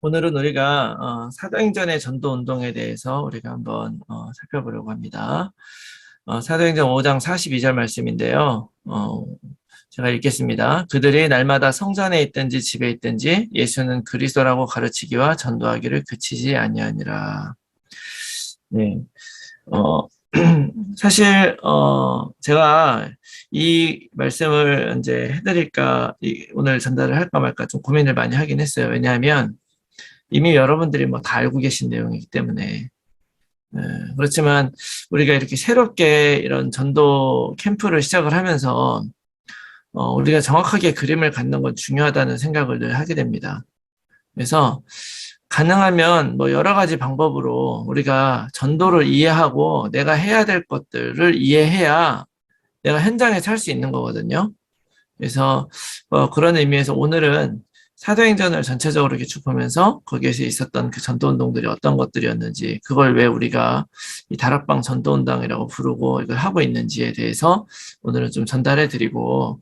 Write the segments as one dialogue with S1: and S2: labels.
S1: 오늘은 우리가 사도행전의 전도운동에 대해서 우리가 한번 살펴보려고 합니다. 사도행전 5장 42절 말씀인데요. 제가 읽겠습니다. 그들이 날마다 성전에 있든지 집에 있든지 예수는 그리스도라고 가르치기와 전도하기를 그치지 아니하니라. 네. 어, 사실 제가 이 말씀을 이제 해드릴까, 오늘 전달을 할까 말까 좀 고민을 많이 하긴 했어요. 왜냐하면 이미 여러분들이 뭐 다 알고 계신 내용이기 때문에. 그렇지만 우리가 이렇게 새롭게 이런 전도 캠프를 시작을 하면서 우리가 정확하게 그림을 갖는 건 중요하다는 생각을 늘 하게 됩니다. 그래서 가능하면 뭐 여러 가지 방법으로 우리가 전도를 이해하고 내가 해야 될 것들을 이해해야 내가 현장에서 할 수 있는 거거든요. 그래서 그런 의미에서 오늘은 사도행전을 전체적으로 이렇게 쭉 보면서 거기에서 있었던 그 전도운동들이 어떤 것들이었는지, 그걸 왜 우리가 이 다락방 전도운동이라고 부르고 이걸 하고 있는지에 대해서 오늘은 좀 전달해 드리고,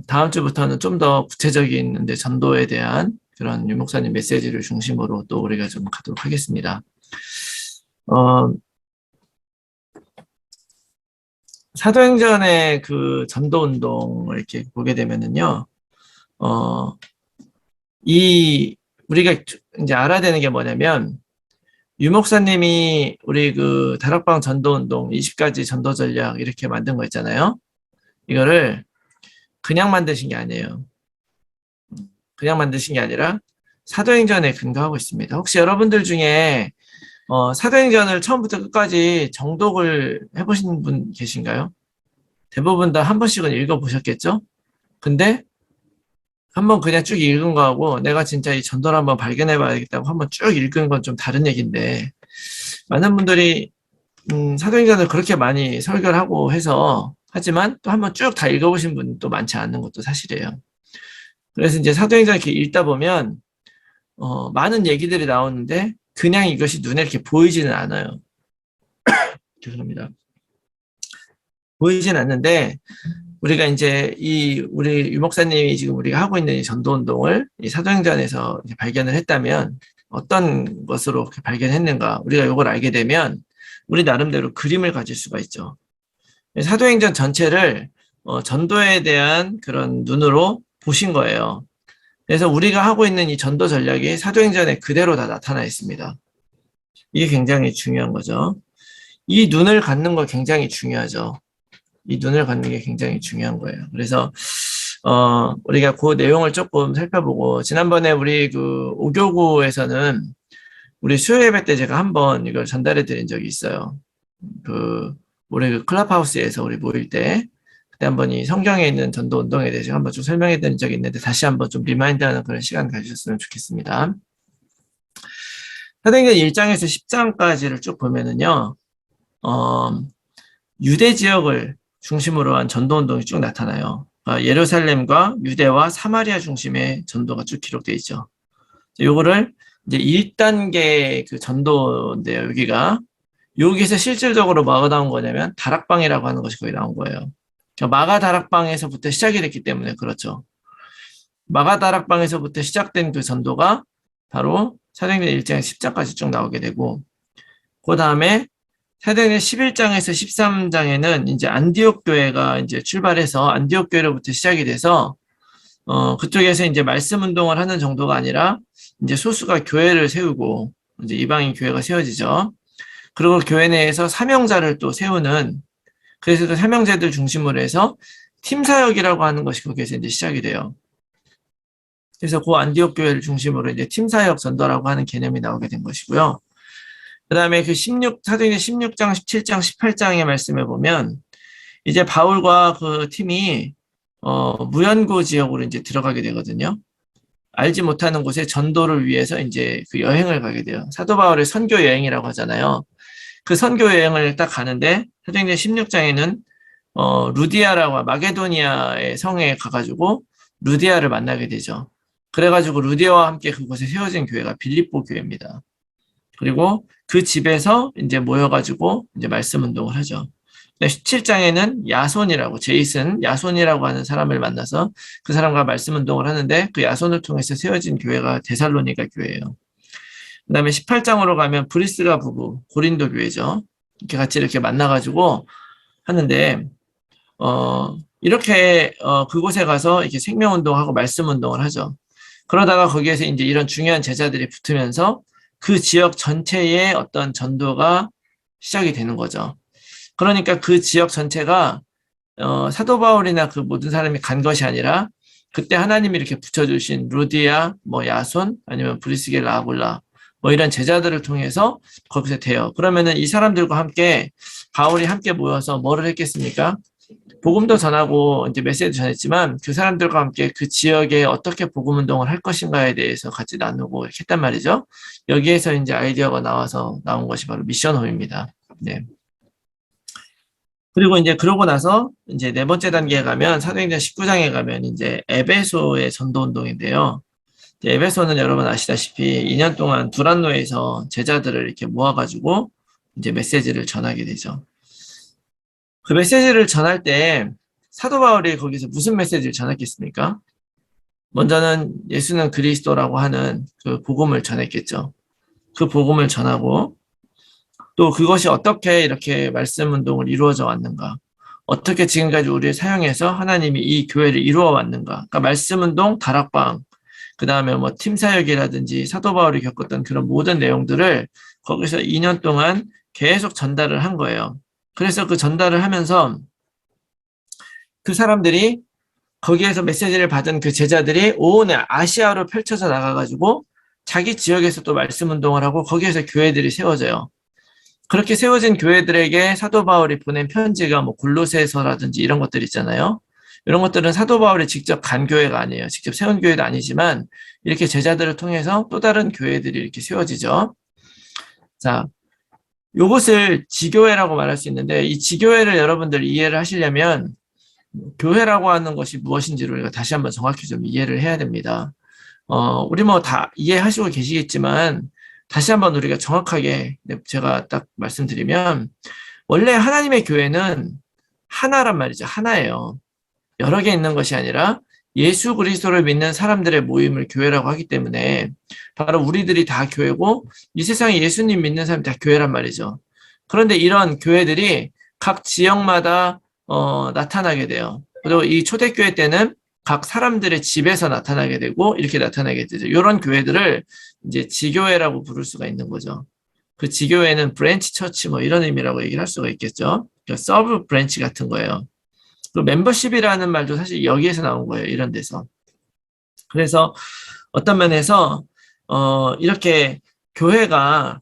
S1: 다음 주부터는 좀 더 구체적인 이제 전도에 대한 그런 유 목사님 메시지를 중심으로 또 우리가 좀 가도록 하겠습니다. 어, 사도행전의 그 전도운동을 이렇게 보게 되면은요, 어, 우리가 이제 알아야 되는 게 뭐냐면, 유 목사님이 우리 그 다락방 전도운동 20가지 전도 전략 이렇게 만든 거 있잖아요. 이거를 그냥 만드신 게 아니에요. 그냥 만드신 게 아니라 사도행전에 근거하고 있습니다. 혹시 여러분들 중에 사도행전을 처음부터 끝까지 정독을 해보신 분 계신가요? 대부분 다 한 번씩은 읽어보셨겠죠? 근데 한번 그냥 쭉 읽은 거하고 내가 진짜 이 전도를 한번 발견해 봐야겠다고 한번 쭉 읽은 건 좀 다른 얘기인데, 많은 분들이 사도행전을 그렇게 많이 설교를 하고 해서 하지만 또 한번 쭉 다 읽어보신 분도 많지 않은 것도 사실이에요. 그래서 이제 사도행전 이렇게 읽다 보면 많은 얘기들이 나오는데 그냥 이것이 눈에 이렇게 보이지는 않아요. 죄송합니다. 보이진 않는데 우리가 이제 우리 유 목사님이 지금 우리가 하고 있는 이 전도운동을 이 사도행전에서 발견을 했다면 어떤 것으로 발견했는가, 우리가 이걸 알게 되면 우리 나름대로 그림을 가질 수가 있죠. 사도행전 전체를 전도에 대한 그런 눈으로 보신 거예요. 그래서 우리가 하고 있는 이 전도 전략이 사도행전에 그대로 다 나타나 있습니다. 이게 굉장히 중요한 거죠. 이 눈을 갖는 거 굉장히 중요하죠. 이 눈을 갖는 게 굉장히 중요한 거예요. 그래서 우리가 그 내용을 조금 살펴보고, 지난번에 우리 그 오교구에서는 우리 수요 예배 때 제가 한번 이걸 전달해 드린 적이 있어요. 우리 그 클럽하우스에서 우리 모일 때 그때 한번 이 성경에 있는 전도 운동에 대해서 한번 좀 설명해 드린 적이 있는데, 다시 한번 좀 리마인드하는 그런 시간 가지셨으면 좋겠습니다. 사도행전 1장에서 10장까지를 쭉 보면은요, 유대 지역을 중심으로 한 전도 운동이 쭉 나타나요. 예루살렘과 유대와 사마리아 중심의 전도가 쭉 기록되어 있죠. 요거를 이제 1단계 그 전도인데요, 여기서 실질적으로 뭐가 나온 거냐면 다락방이라고 하는 것이 거기 나온 거예요. 마가 다락방에서부터 시작이 됐기 때문에 그렇죠. 마가 다락방에서부터 시작된 그 전도가 바로 사도행전 1장에서 10장까지 쭉 나오게 되고, 그 다음에 사도행전 11장에서 13장에는 이제 안디옥 교회가 이제 출발해서 안디옥 교회로부터 시작이 돼서 그쪽에서 이제 말씀 운동을 하는 정도가 아니라 이제 소수가 교회를 세우고 이제 이방인 교회가 세워지죠. 그리고 교회 내에서 사명자를 또 세우는, 그래서 그 사명자들 중심으로 해서 팀 사역이라고 하는 것이 거기에서 이제 시작이 돼요. 그래서 그 안디옥 교회를 중심으로 이제 팀 사역 전도라고 하는 개념이 나오게 된 것이고요. 그 다음에 사도행전 16장, 17장, 18장의 말씀을 보면 이제 바울과 그 팀이 무연고 지역으로 이제 들어가게 되거든요. 알지 못하는 곳에 전도를 위해서 이제 그 여행을 가게 돼요. 사도 바울의 선교 여행이라고 하잖아요. 그 선교 여행을 딱 가는데 사도행전 16장에는 루디아라고 마게도니아의 성에 가가지고 루디아를 만나게 되죠. 그래가지고 루디아와 함께 그곳에 세워진 교회가 빌립보 교회입니다. 그리고 그 집에서 이제 모여가지고 이제 말씀 운동을 하죠. 17장에는 야손이라고, 제이슨, 야손이라고 하는 사람을 만나서 그 사람과 말씀 운동을 하는데 그 야손을 통해서 세워진 교회가 데살로니가 교회예요. 그 다음에 18장으로 가면 브리스가 부부, 고린도 교회죠. 이렇게 같이 이렇게 만나가지고 하는데, 이렇게, 그곳에 가서 이렇게 생명운동하고 말씀운동을 하죠. 그러다가 거기에서 이제 이런 중요한 제자들이 붙으면서 그 지역 전체의 어떤 전도가 시작이 되는 거죠. 그러니까 그 지역 전체가 사도 바울이나 그 모든 사람이 간 것이 아니라 그때 하나님이 이렇게 붙여주신 루디아, 뭐 야손, 아니면 브리스게 라굴라, 뭐 이런 제자들을 통해서 거기서 돼요. 그러면은 이 사람들과 함께 바울이 함께 모여서 뭐를 했겠습니까? 복음도 전하고 이제 메시지도 전했지만 그 사람들과 함께 그 지역에 어떻게 복음 운동을 할 것인가에 대해서 같이 나누고 이렇게 했단 말이죠. 여기에서 이제 아이디어가 나와서 나온 것이 바로 미션홈입니다. 네. 그리고 이제 그러고 나서 이제 네 번째 단계에 가면 사도행전 19장에 가면 이제 에베소의 전도 운동인데요. 에베소는 여러분 아시다시피 2년 동안 두란노에서 제자들을 이렇게 모아가지고 이제 메시지를 전하게 되죠. 그 메시지를 전할 때 사도 바울이 거기서 무슨 메시지를 전했겠습니까? 먼저는 예수는 그리스도라고 하는 그 복음을 전했겠죠. 그 복음을 전하고 또 그것이 어떻게 이렇게 말씀 운동을 이루어져 왔는가, 어떻게 지금까지 우리를 사용해서 하나님이 이 교회를 이루어 왔는가. 그러니까 말씀 운동, 다락방, 그 다음에 뭐 팀 사역이라든지 사도 바울이 겪었던 그런 모든 내용들을 거기서 2년 동안 계속 전달을 한 거예요. 그래서 그 전달을 하면서 그 사람들이 거기에서 메시지를 받은 그 제자들이 온 아시아로 펼쳐져 나가가지고 자기 지역에서 또 말씀 운동을 하고 거기에서 교회들이 세워져요. 그렇게 세워진 교회들에게 사도 바울이 보낸 편지가 뭐 골로새서라든지 이런 것들 있잖아요. 이런 것들은 사도 바울이 직접 간 교회가 아니에요. 직접 세운 교회도 아니지만 이렇게 제자들을 통해서 또 다른 교회들이 이렇게 세워지죠. 자, 요것을 지교회라고 말할 수 있는데 이 지교회를 여러분들 이해를 하시려면 교회라고 하는 것이 무엇인지를 우리가 다시 한번 정확히 좀 이해를 해야 됩니다. 우리 뭐 다 이해하시고 계시겠지만 다시 한번 우리가 정확하게 제가 딱 말씀드리면 원래 하나님의 교회는 하나란 말이죠. 하나예요. 여러 개 있는 것이 아니라 예수 그리스도를 믿는 사람들의 모임을 교회라고 하기 때문에 바로 우리들이 다 교회고 이 세상에 예수님 믿는 사람이 다 교회란 말이죠. 그런데 이런 교회들이 각 지역마다 나타나게 돼요. 그리고 이 초대교회 때는 각 사람들의 집에서 나타나게 되고 이렇게 나타나게 되죠. 이런 교회들을 이제 지교회라고 부를 수가 있는 거죠. 그 지교회는 브랜치 처치 뭐 이런 의미라고 얘기를 할 수가 있겠죠. 그러니까 서브 브랜치 같은 거예요. 그 멤버십이라는 말도 사실 여기에서 나온 거예요. 이런 데서. 그래서 어떤 면에서 이렇게 교회가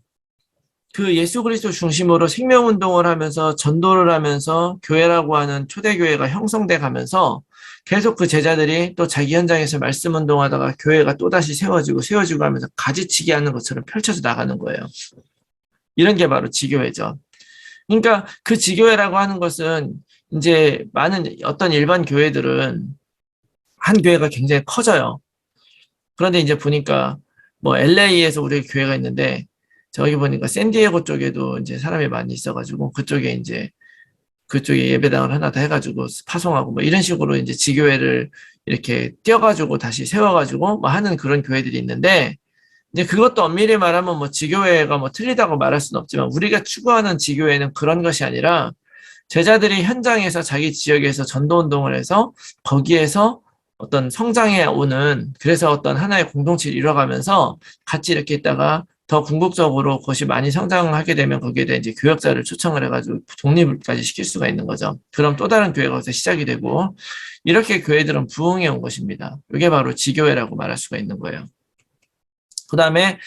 S1: 그 예수 그리스도 중심으로 생명운동을 하면서 전도를 하면서 교회라고 하는 초대교회가 형성돼 가면서 계속 그 제자들이 또 자기 현장에서 말씀 운동하다가 교회가 또다시 세워지고 하면서 가지치기 하는 것처럼 펼쳐져 나가는 거예요. 이런 게 바로 지교회죠. 그러니까 그 지교회라고 하는 것은 이제 많은 어떤 일반 교회들은 한 교회가 굉장히 커져요. 그런데 이제 보니까 뭐 LA에서 우리 교회가 있는데 저기 보니까 샌디에고 쪽에도 이제 사람이 많이 있어가지고 그쪽에 예배당을 하나 더 해가지고 파송하고 뭐 이런 식으로 이제 지교회를 이렇게 띄워가지고 다시 세워가지고 뭐 하는 그런 교회들이 있는데 이제 그것도 엄밀히 말하면 뭐 지교회가 뭐 틀리다고 말할 수는 없지만 우리가 추구하는 지교회는 그런 것이 아니라 제자들이 현장에서 자기 지역에서 전도 운동을 해서 거기에서 어떤 성장해 오는 그래서 어떤 하나의 공동체를 이뤄가면서 같이 이렇게 있다가 더 궁극적으로 그것이 많이 성장하게 되면 거기에 대해 이제 교역자를 초청을 해가지고 독립까지 시킬 수가 있는 거죠. 그럼 또 다른 교회가 거기서 시작이 되고 이렇게 교회들은 부흥해 온 것입니다. 이게 바로 지교회라고 말할 수가 있는 거예요. 그 다음에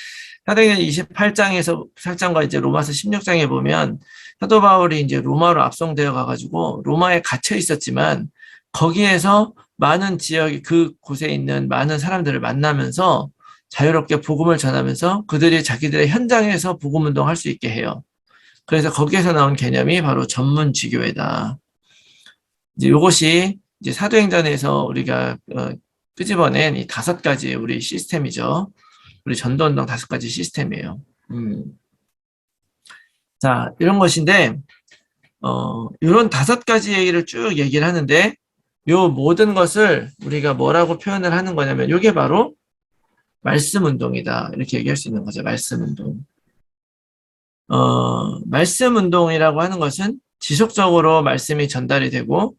S1: 사도행전 28장에서 살짝과 이제 로마서 16장에 보면 사도 바울이 이제 로마로 압송되어 가가지고 로마에 갇혀 있었지만 거기에서 많은 지역이 그곳에 있는 많은 사람들을 만나면서 자유롭게 복음을 전하면서 그들이 자기들의 현장에서 복음 운동할 수 있게 해요. 그래서 거기에서 나온 개념이 바로 전문 지교회다. 이제 이것이 이제 사도행전에서 우리가 끄집어낸 이 5가지의 우리 시스템이죠. 우리 전도운동 5가지 시스템이에요. 자, 이런 것인데 이런 5가지 얘기를 쭉 얘기를 하는데, 요 모든 것을 우리가 뭐라고 표현을 하는 거냐면, 이게 바로 말씀 운동이다. 이렇게 얘기할 수 있는 거죠. 말씀 운동. 말씀 운동이라고 하는 것은 지속적으로 말씀이 전달이 되고,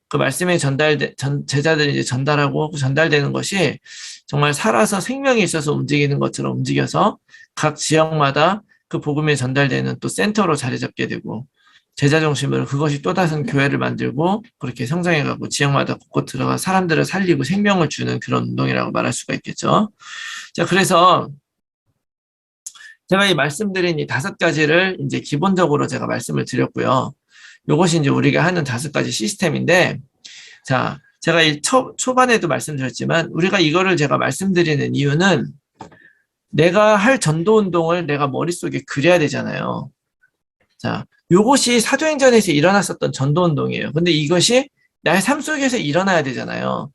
S1: 그 말씀이 제자들이 이제 전달하고 그 전달되는 것이 정말 살아서 생명이 있어서 움직이는 것처럼 움직여서 각 지역마다 그 복음이 전달되는 또 센터로 자리 잡게 되고, 제자 중심으로 그것이 또 다른 교회를 만들고 그렇게 성장해가고 지역마다 곳곳 들어가 사람들을 살리고 생명을 주는 그런 운동이라고 말할 수가 있겠죠. 자, 그래서 제가 이 말씀드린 이 5가지를 이제 기본적으로 제가 말씀을 드렸고요. 이것이 이제 우리가 하는 5가지 시스템인데, 자, 제가 이 초반에도 말씀드렸지만, 우리가 이거를 제가 말씀드리는 이유는 내가 할 전도 운동을 내가 머릿속에 그려야 되잖아요. 자, 요것이 사도행전에서 일어났었던 전도 운동이에요. 근데 이것이 나의 삶 속에서 일어나야 되잖아요.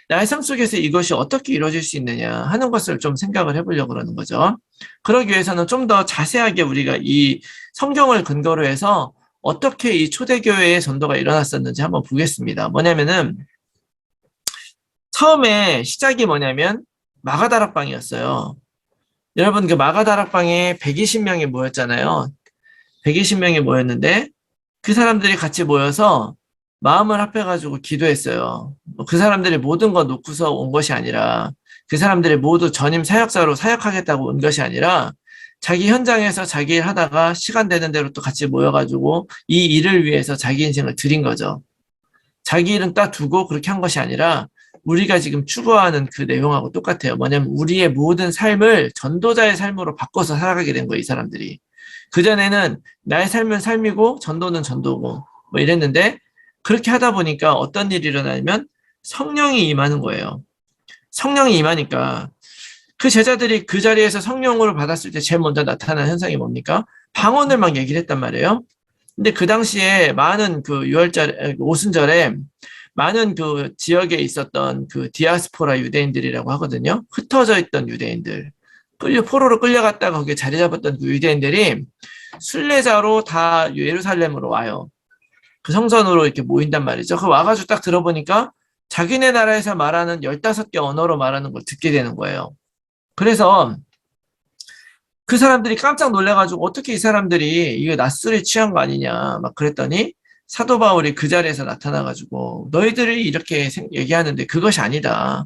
S1: 나의 삶 속에서 이것이 어떻게 이루어질 수 있느냐 하는 것을 좀 생각을 해보려고 그러는 거죠. 그러기 위해서는 좀 더 자세하게 우리가 이 성경을 근거로 해서 어떻게 이 초대교회의 전도가 일어났었는지 한번 보겠습니다. 뭐냐면은 처음에 시작이 뭐냐면 마가다락방이었어요. 여러분 그 마가다락방에 120명이 모였잖아요. 120명이 모였는데 그 사람들이 같이 모여서 마음을 합해가지고 기도했어요. 그 사람들이 모든 거 놓고서 온 것이 아니라 그 사람들이 모두 전임 사역자로 사역하겠다고 온 것이 아니라 자기 현장에서 자기 일 하다가 시간 되는 대로 또 같이 모여가지고 이 일을 위해서 자기 인생을 드린 거죠. 자기 일은 딱 두고 그렇게 한 것이 아니라 우리가 지금 추구하는 그 내용하고 똑같아요. 뭐냐면 우리의 모든 삶을 전도자의 삶으로 바꿔서 살아가게 된 거예요, 이 사람들이. 그전에는 나의 삶은 삶이고 전도는 전도고 뭐 이랬는데 그렇게 하다 보니까 어떤 일이 일어나냐면 성령이 임하는 거예요. 성령이 임하니까 그 제자들이 그 자리에서 성령으로 받았을 때 제일 먼저 나타난 현상이 뭡니까? 방언을 막 얘기를 했단 말이에요. 근데 그 당시에 많은 그 오순절에 많은 그 지역에 있었던 그 디아스포라 유대인들이라고 하거든요. 흩어져 있던 유대인들. 포로로 끌려갔다가 거기에 자리 잡았던 그 유대인들이 순례자로 다 예루살렘으로 와요. 그 성전으로 이렇게 모인단 말이죠. 그 와가지고 딱 들어보니까 자기네 나라에서 말하는 15개 언어로 말하는 걸 듣게 되는 거예요. 그래서 그 사람들이 깜짝 놀래가지고 어떻게 이 사람들이 이거 낯술에 취한 거 아니냐 막 그랬더니 사도 바울이 그 자리에서 나타나가지고 너희들이 이렇게 얘기하는데 그것이 아니다.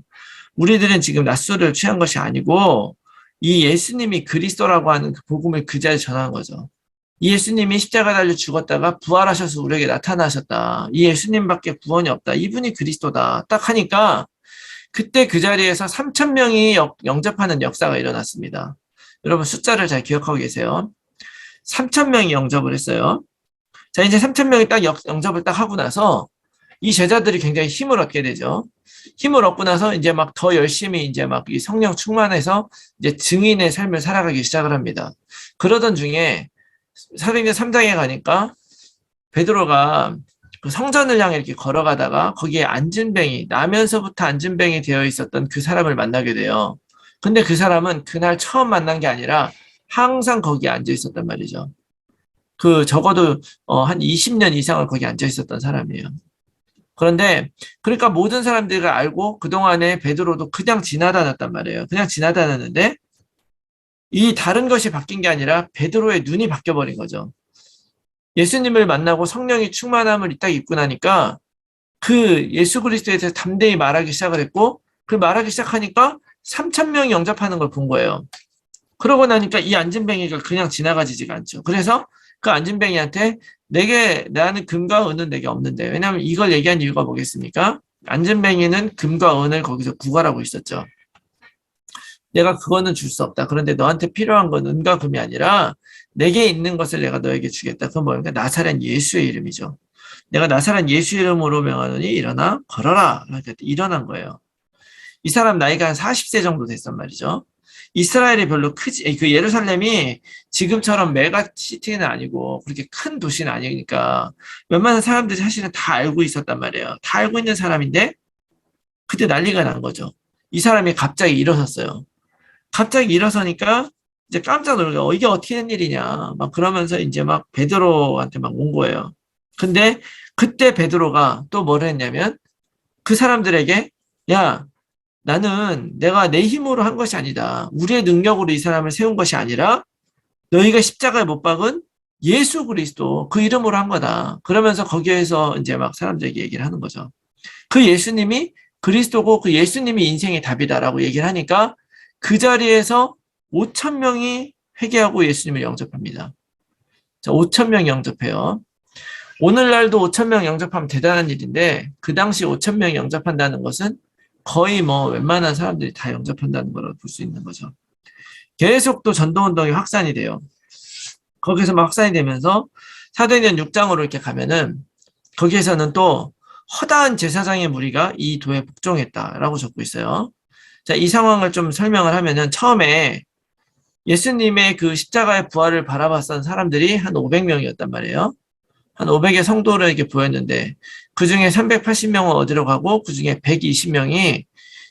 S1: 우리들은 지금 낯술을 취한 것이 아니고 이 예수님이 그리스도라고 하는 그 복음을 그 자리에 전한 거죠. 이 예수님이 십자가 달려 죽었다가 부활하셔서 우리에게 나타나셨다. 이 예수님밖에 구원이 없다. 이분이 그리스도다. 딱 하니까 그때 그 자리에서 3,000명이 영접하는 역사가 일어났습니다. 여러분 숫자를 잘 기억하고 계세요. 3,000명이 영접을 했어요. 자, 이제 3,000명이 딱 영접을 딱 하고 나서 이 제자들이 굉장히 힘을 얻게 되죠. 힘을 얻고 나서 이제 막 더 열심히 이제 막 이 성령 충만해서 이제 증인의 삶을 살아가기 시작을 합니다. 그러던 중에 사도행전 3장에 가니까 베드로가 그 성전을 향해 이렇게 걸어가다가 거기에 안진뱅이, 나면서부터 안진뱅이 되어 있었던 그 사람을 만나게 돼요. 근데 그 사람은 그날 처음 만난 게 아니라 항상 거기에 앉아 있었단 말이죠. 그 적어도 한 20년 이상을 거기 앉아 있었던 사람이에요. 그런데 그러니까 모든 사람들이 알고 그동안에 베드로도 그냥 지나다녔단 말이에요. 그냥 지나다녔는데 이 다른 것이 바뀐 게 아니라 베드로의 눈이 바뀌어버린 거죠. 예수님을 만나고 성령이 충만함을 딱 입고 나니까 그 예수 그리스도에 대해서 담대히 말하기 시작을 했고 그 말하기 시작하니까 3,000명이 영접하는 걸 본 거예요. 그러고 나니까 이 안진뱅이가 그냥 지나가지지가 않죠. 그래서 그 안진뱅이한테 나는 금과 은은 내게 없는데 왜냐하면 이걸 얘기한 이유가 뭐겠습니까? 안진뱅이는 금과 은을 거기서 구걸하고 있었죠. 내가 그거는 줄 수 없다. 그런데 너한테 필요한 건 은과 금이 아니라 내게 있는 것을 내가 너에게 주겠다. 그건 뭐니까 나사렛 예수의 이름이죠. 내가 나사렛 예수 이름으로 명하노니 일어나 걸어라. 그러니까 일어난 거예요. 이 사람 나이가 한 40세 정도 됐단 말이죠. 이스라엘이 별로 크지, 그 예루살렘이 지금처럼 메가시티는 아니고 그렇게 큰 도시는 아니니까 웬만한 사람들이 사실은 다 알고 있었단 말이에요. 다 알고 있는 사람인데 그때 난리가 난 거죠. 이 사람이 갑자기 일어섰어요. 갑자기 일어서니까 이제 깜짝 놀라요. 이게 어떻게 된 일이냐. 막 그러면서 이제 막 베드로한테 막 온 거예요. 근데 그때 베드로가 또 뭐를 했냐면 그 사람들에게 야, 나는 내가 내 힘으로 한 것이 아니다. 우리의 능력으로 이 사람을 세운 것이 아니라 너희가 십자가에 못 박은 예수 그리스도 그 이름으로 한 거다. 그러면서 거기에서 이제 막 사람들에게 얘기를 하는 거죠. 그 예수님이 그리스도고 그 예수님이 인생의 답이다라고 얘기를 하니까 그 자리에서 5천 명이 회개하고 예수님을 영접합니다. 자, 5천 명 영접해요. 오늘날도 5천 명 영접하면 대단한 일인데 그 당시 5천 명 영접한다는 것은 거의 뭐 웬만한 사람들이 다 영접한다는 걸 볼 수 있는 거죠. 계속 또 전도운동이 확산이 돼요. 거기서 막 확산이 되면서 사도행전 6장으로 이렇게 가면은 거기에서는 또 허다한 제사장의 무리가 이 도에 복종했다라고 적고 있어요. 자, 이 상황을 좀 설명을 하면은 처음에 예수님의 그 십자가의 부활을 바라봤던 사람들이 한 500명이었단 말이에요. 한 500의 성도들에게 보였는데 그 중에 380명은 어디로 가고 그 중에 120명이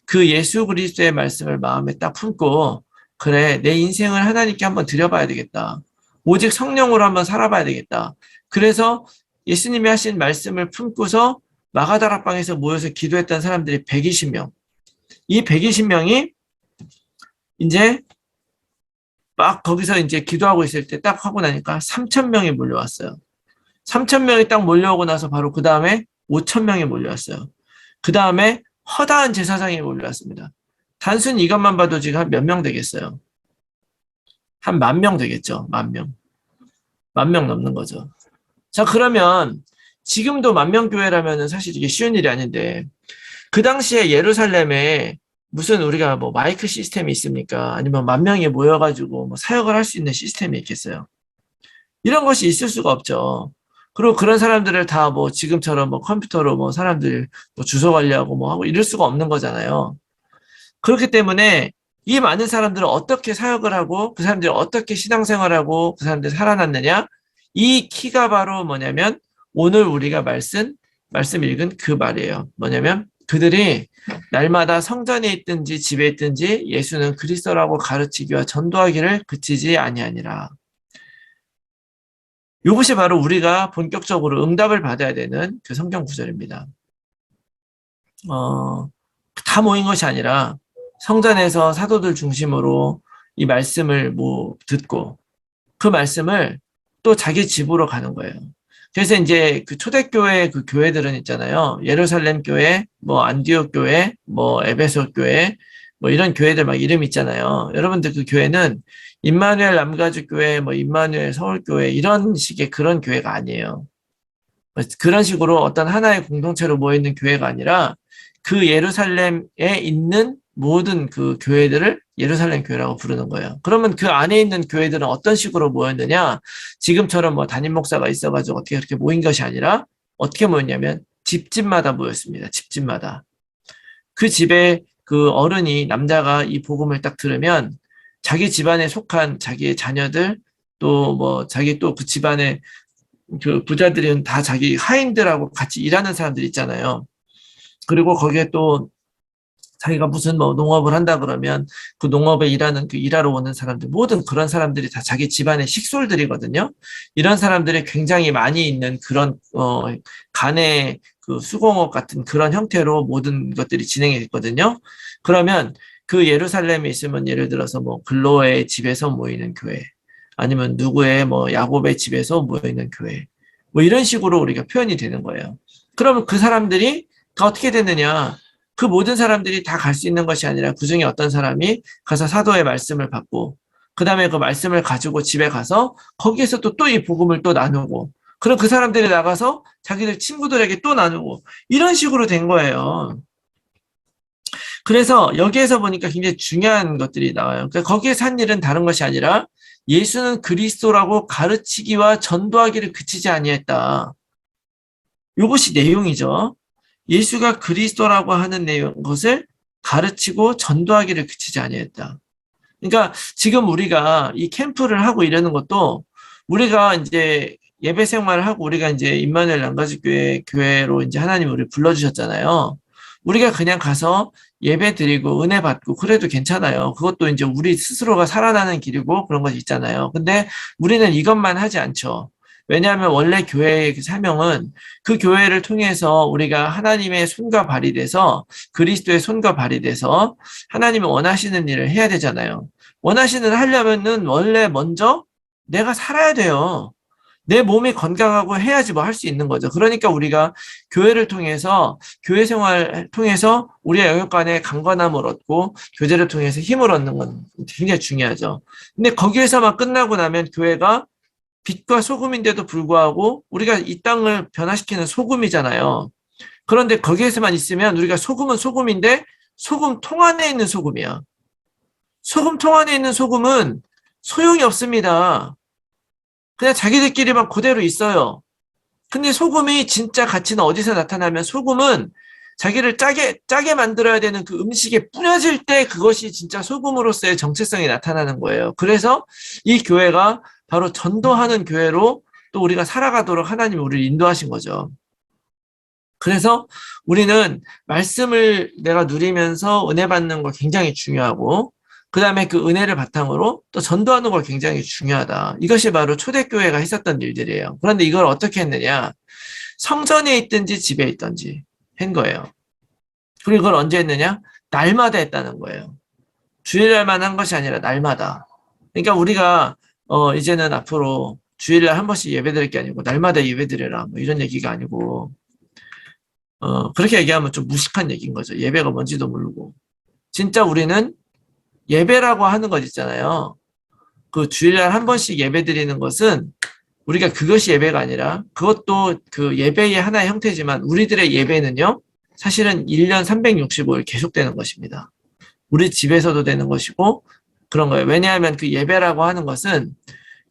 S1: 그 예수 그리스도의 말씀을 마음에 딱 품고 그래 내 인생을 하나님께 한번 드려봐야 되겠다. 오직 성령으로 한번 살아봐야 되겠다. 그래서 예수님이 하신 말씀을 품고서 마가다락방에서 모여서 기도했던 사람들이 120명. 이 120명이 이제 막 거기서 이제 기도하고 있을 때 딱 하고 나니까 3,000명이 몰려왔어요. 3,000명이 딱 몰려오고 나서 바로 그 다음에 5,000명이 몰려왔어요. 그 다음에 허다한 제사장이 몰려왔습니다. 단순히 이것만 봐도 지금 한 몇 명 되겠어요? 한 10,000명 되겠죠? 10,000명. 10,000명 넘는 거죠. 자, 그러면 지금도 10,000명 교회라면 사실 이게 쉬운 일이 아닌데 그 당시에 예루살렘에 무슨 우리가 뭐 마이크 시스템이 있습니까? 아니면 10,000명이 모여가지고 뭐 사역을 할 수 있는 시스템이 있겠어요? 이런 것이 있을 수가 없죠. 그리고 그런 사람들을 다 뭐 지금처럼 뭐 컴퓨터로 뭐 사람들 뭐 주소 관리하고 뭐 하고 이럴 수가 없는 거잖아요. 그렇기 때문에 이 많은 사람들은 어떻게 사역을 하고 그 사람들이 어떻게 신앙생활하고 그 사람들이 살아났느냐? 이 키가 바로 뭐냐면 오늘 우리가 말씀 읽은 그 말이에요. 뭐냐면 그들이 날마다 성전에 있든지 집에 있든지 예수는 그리스도라고 가르치기와 전도하기를 그치지 아니하니라. 이것이 바로 우리가 본격적으로 응답을 받아야 되는 그 성경 구절입니다. 다 모인 것이 아니라 성전에서 사도들 중심으로 이 말씀을 뭐 듣고 그 말씀을 또 자기 집으로 가는 거예요. 그래서 이제 그 초대교회 그 교회들은 있잖아요. 예루살렘 교회, 뭐 안디옥 교회, 뭐 에베소 교회, 뭐 이런 교회들 막 이름 있잖아요. 여러분들 그 교회는 임마누엘 남가주 교회, 뭐 임마누엘 서울교회 이런 식의 그런 교회가 아니에요. 그런 식으로 어떤 하나의 공동체로 모여있는 교회가 아니라 그 예루살렘에 있는 모든 그 교회들을 예루살렘 교회라고 부르는 거예요. 그러면 그 안에 있는 교회들은 어떤 식으로 모였느냐? 지금처럼 뭐 담임 목사가 있어가지고 어떻게 그렇게 모인 것이 아니라 어떻게 모였냐면 집집마다 모였습니다. 집집마다. 그 집에 그 어른이 남자가 이 복음을 딱 들으면 자기 집안에 속한 자기의 자녀들 또 뭐 자기 또 그 집안에 그 부자들은 다 자기 하인들하고 같이 일하는 사람들 있잖아요. 그리고 거기에 또 자기가 무슨 뭐 농업을 한다 그러면 그 농업에 일하는 그 일하러 오는 사람들 모든 그런 사람들이 다 자기 집안의 식솔들이거든요. 이런 사람들이 굉장히 많이 있는 그런 간의 그 수공업 같은 그런 형태로 모든 것들이 진행이 됐거든요. 그러면 그 예루살렘에 있으면 예를 들어서 뭐 글로의 집에서 모이는 교회 아니면 누구의 뭐 야곱의 집에서 모이는 교회 뭐 이런 식으로 우리가 표현이 되는 거예요. 그러면 그 사람들이 다 어떻게 됐느냐? 그 모든 사람들이 다 갈 수 있는 것이 아니라 그 중에 어떤 사람이 가서 사도의 말씀을 받고 그 다음에 그 말씀을 가지고 집에 가서 거기에서 또 이 복음을 또 나누고 그럼 그 사람들이 나가서 자기들 친구들에게 또 나누고 이런 식으로 된 거예요. 그래서 여기에서 보니까 굉장히 중요한 것들이 나와요. 그러니까 거기에서 한 일은 다른 것이 아니라 예수는 그리스도라고 가르치기와 전도하기를 그치지 아니했다. 이것이 내용이죠. 예수가 그리스도라고 하는 것을 가르치고 전도하기를 그치지 아니했다. 그러니까 지금 우리가 이 캠프를 하고 이러는 것도 우리가 이제 예배 생활을 하고 우리가 이제 임마누엘 남가주교회로 이제 하나님 우리를 불러주셨잖아요. 우리가 그냥 가서 예배 드리고 은혜 받고 그래도 괜찮아요. 그것도 이제 우리 스스로가 살아나는 길이고 그런 것이 있잖아요. 근데 우리는 이것만 하지 않죠. 왜냐하면 원래 교회의 그 사명은 그 교회를 통해서 우리가 하나님의 손과 발이 돼서 그리스도의 손과 발이 돼서 하나님이 원하시는 일을 해야 되잖아요. 원하시는 일 하려면은 원래 먼저 내가 살아야 돼요. 내 몸이 건강하고 해야지 뭐 할 수 있는 거죠. 그러니까 우리가 교회를 통해서, 교회 생활을 통해서 우리의 영육간에 강건함을 얻고 교제를 통해서 힘을 얻는 건 굉장히 중요하죠. 근데 거기에서만 끝나고 나면 교회가 빛과 소금인데도 불구하고 우리가 이 땅을 변화시키는 소금이잖아요. 그런데 거기에서만 있으면 우리가 소금은 소금인데 소금통 안에 있는 소금이야. 소금통 안에 있는 소금은 소용이 없습니다. 그냥 자기들끼리만 그대로 있어요. 근데 소금이 진짜 가치는 어디서 나타나면 소금은 자기를 짜게 만들어야 되는 그 음식에 뿌려질 때 그것이 진짜 소금으로서의 정체성이 나타나는 거예요. 그래서 이 교회가 바로 전도하는 교회로 또 우리가 살아가도록 하나님이 우리를 인도하신 거죠. 그래서 우리는 말씀을 내가 누리면서 은혜 받는 거 굉장히 중요하고 그 다음에 그 은혜를 바탕으로 또 전도하는 거 굉장히 중요하다. 이것이 바로 초대교회가 했었던 일들이에요. 그런데 이걸 어떻게 했느냐? 성전에 있든지 집에 있든지 한 거예요. 그리고 이걸 언제 했느냐? 날마다 했다는 거예요. 주일날만 한 것이 아니라 날마다. 그러니까 우리가 이제는 앞으로 주일날 한 번씩 예배드릴 게 아니고 날마다 예배드려라 뭐 이런 얘기가 아니고 그렇게 얘기하면 좀 무식한 얘기인 거죠. 예배가 뭔지도 모르고. 진짜 우리는 예배라고 하는 것 있잖아요. 그 주일날 한 번씩 예배 드리는 것은 우리가 그것이 예배가 아니라 그것도 그 예배의 하나의 형태지만 우리들의 예배는요. 사실은 1년 365일 계속되는 것입니다. 우리 집에서도 되는 것이고 그런 거예요. 왜냐하면 그 예배라고 하는 것은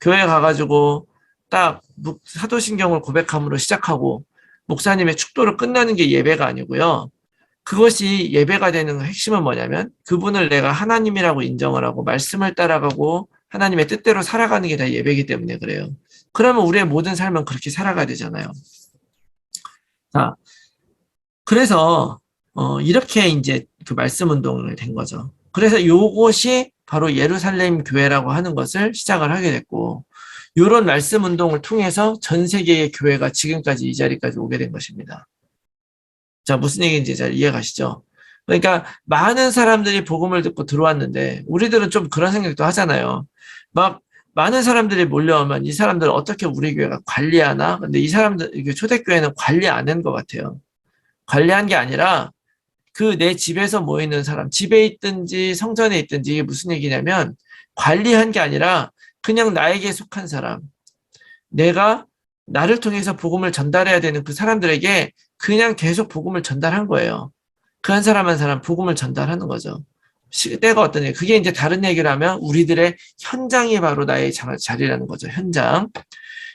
S1: 교회 가가지고 딱 사도신경을 고백함으로 시작하고 목사님의 축도로 끝나는 게 예배가 아니고요. 그것이 예배가 되는 핵심은 뭐냐면 그분을 내가 하나님이라고 인정을 하고 말씀을 따라가고 하나님의 뜻대로 살아가는 게 다 예배이기 때문에 그래요. 그러면 우리의 모든 삶은 그렇게 살아가야 되잖아요. 자, 그래서 이렇게 이제 그 말씀 운동을 된 거죠. 그래서 요것이 바로 예루살렘 교회라고 하는 것을 시작을 하게 됐고 이런 말씀 운동을 통해서 전 세계의 교회가 지금까지 이 자리까지 오게 된 것입니다. 자, 무슨 얘기인지 잘 이해가시죠? 그러니까 많은 사람들이 복음을 듣고 들어왔는데 우리들은 좀 그런 생각도 하잖아요. 막 많은 사람들이 몰려오면 이 사람들을 어떻게 우리 교회가 관리하나? 근데 이 사람들, 초대교회는 관리 안 한 것 같아요. 관리한 게 아니라 그 내 집에서 모이는 사람, 집에 있든지 성전에 있든지 이게 무슨 얘기냐면 관리한 게 아니라 그냥 나에게 속한 사람, 내가 나를 통해서 복음을 전달해야 되는 그 사람들에게 그냥 계속 복음을 전달한 거예요. 그 한 사람 한 사람 복음을 전달하는 거죠. 때가 어떤 얘기, 그게 이제 다른 얘기를 하면 우리들의 현장이 바로 나의 자리라는 거죠. 현장.